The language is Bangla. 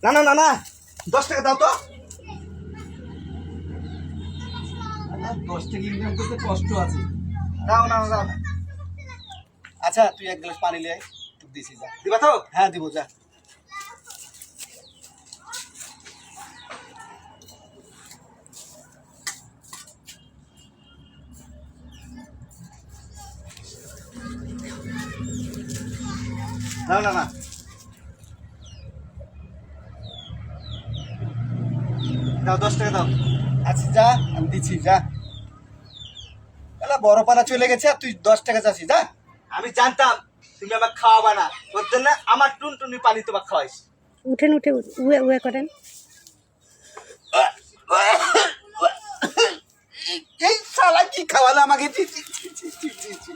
না না না না 10 টাকা দাও তো। 10 টাকা ইনকাম করতে কষ্ট আছে। দাও না দাও। আচ্ছা তুই এক গ্লাস পানি লে, তুই দিছি যা। দিবা তো? হ্যাঁ দিব যা। না না না দাও 10 টাকা দাও। আচ্ছা যা, আমি দিচ্ছি যা। এলা বড় পাড়া চলে গেছে আর তুই 10 টাকা চাচ্ছি যা। আমি জানতাম তুমি আমাকে খাওয়াবা না, ওর জন্য আমার টুনটুনি পানি তোমাকে খাওয়াইছি। উঠেন উঠে উয়ে উয়ে করেন। এই শালা কি খাওয়ালো আমাকে? ছি ছি ছি ছি ছি ছি।